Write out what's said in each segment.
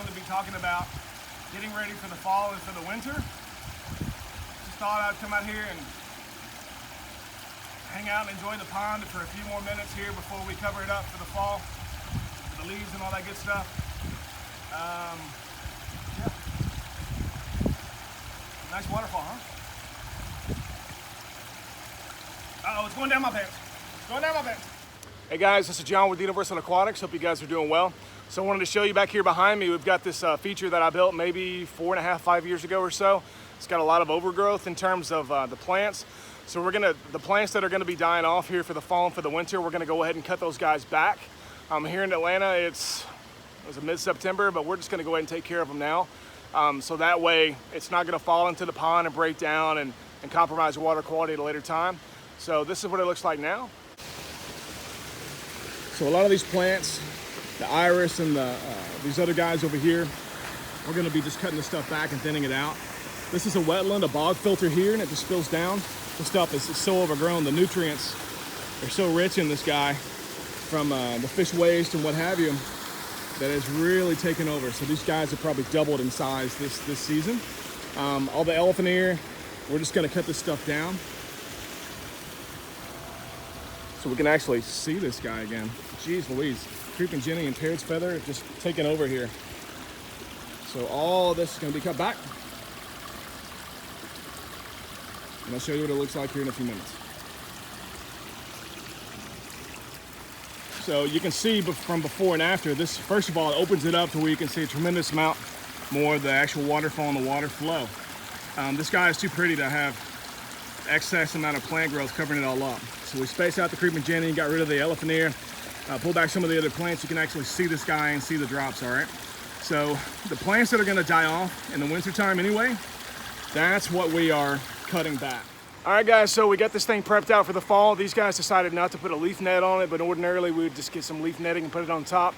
going to be talking about getting ready for the fall and for the winter. Just thought I'd come out here and hang out and enjoy the pond for a few more minutes here before we cover it up for the fall, for the leaves and all that good stuff. Yeah. Nice waterfall, huh? Uh-oh, it's going down my pants. It's going down my pants. Hey guys, this is John with Universal Aquatics. Hope you guys are doing well. So I wanted to show you back here behind me, we've got this feature that I built maybe 4.5, 5 years ago or so. It's got a lot of overgrowth in terms of the plants. So the plants that are gonna be dying off here for the fall and for the winter, we're gonna go ahead and cut those guys back. Here in Atlanta, it was mid-September, but we're just gonna go ahead and take care of them now. So that way, it's not gonna fall into the pond and break down and compromise water quality at a later time. So this is what it looks like now. So a lot of these plants, the iris and these other guys over here, we're gonna be just cutting the stuff back and thinning it out. This is a wetland, a bog filter here, and it just spills down. The stuff is so overgrown. The nutrients are so rich in this guy from the fish waste and what have you that it's really taken over. So these guys have probably doubled in size this season. All the elephant ear, we're just gonna cut this stuff down so we can actually see this guy again. Jeez Louise, creeping Jenny and Parrot's feather just taking over here. So all of this is gonna be cut back. And I'll show you what it looks like here in a few minutes. So you can see from before and after, this, first of all, it opens it up to where you can see a tremendous amount more of the actual waterfall and the water flow. This guy is too pretty to have excess amount of plant growth covering it all up. So we spaced out the creeping Jenny, got rid of the elephant ear, pulled back some of the other plants. You can actually see this guy and see the drops, all right? So the plants that are gonna die off in the wintertime anyway, that's what we are cutting back. All right guys, so we got this thing prepped out for the fall. These guys decided not to put a leaf net on it, but ordinarily we would just get some leaf netting and put it on top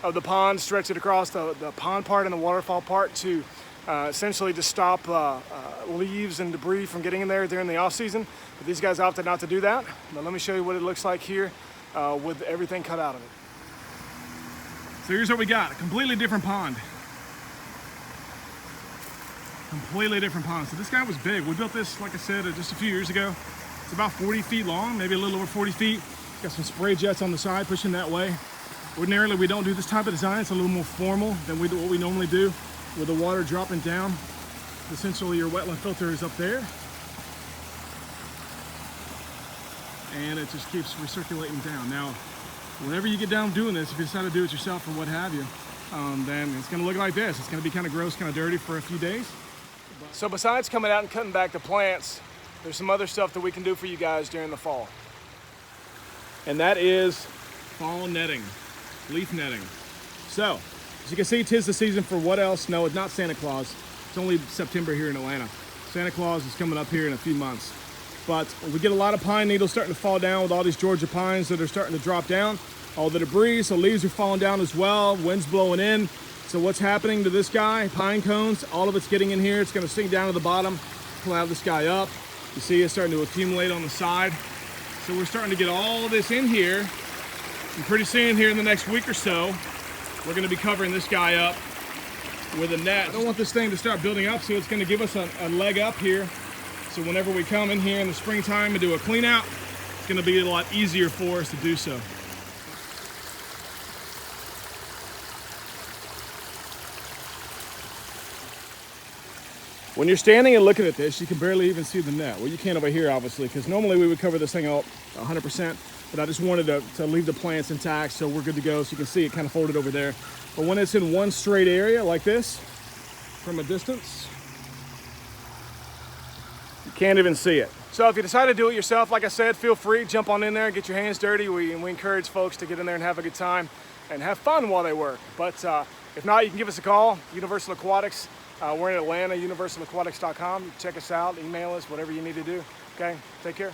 of the pond, stretch it across the pond part and the waterfall part to essentially just stop leaves and debris from getting in there during the off season. But these guys opted not to do that. But let me show you what it looks like here with everything cut out of it. So here's what we got, a completely different pond. Completely different pond. So this guy was big. We built this, like I said, just a few years ago. It's about 40 feet long, maybe a little over 40 feet. Got some spray jets on the side pushing that way. Ordinarily, we don't do this type of design. It's a little more formal than what we normally do with the water dropping down. Essentially, your wetland filter is up there. And it just keeps recirculating down. Now, whenever you get down doing this, if you decide to do it yourself or what have you, then it's gonna look like this. It's gonna be kind of gross, kind of dirty for a few days. So besides coming out and cutting back the plants, there's some other stuff that we can do for you guys during the fall. And that is fall netting, leaf netting. So, as you can see, 'tis the season for what else? No, it's not Santa Claus. It's only September here in Atlanta. Santa Claus is coming up here in a few months. But we get a lot of pine needles starting to fall down with all these Georgia pines that are starting to drop down. All the debris, so leaves are falling down as well, wind's blowing in. So what's happening to this guy? Pine cones, all of it's getting in here. It's gonna sink down to the bottom, cloud this guy up. You see it's starting to accumulate on the side. So we're starting to get all of this in here. And pretty soon here in the next week or so, we're gonna be covering this guy up with a net. I don't want this thing to start building up, so it's gonna give us a leg up here. So whenever we come in here in the springtime and do a clean out, it's gonna be a lot easier for us to do so. When you're standing and looking at this, you can barely even see the net. Well, you can't over here, obviously, because normally we would cover this thing up 100%, but I just wanted to leave the plants intact so we're good to go. So you can see it kind of folded over there. But when it's in one straight area like this, from a distance, you can't even see it. So if you decide to do it yourself, like I said, feel free, jump on in there and get your hands dirty. We encourage folks to get in there and have a good time and have fun while they work. But if not, you can give us a call, Universal Aquatics. We're in Atlanta, universalaquatics.com. Check us out, email us, whatever you need to do. Okay, take care.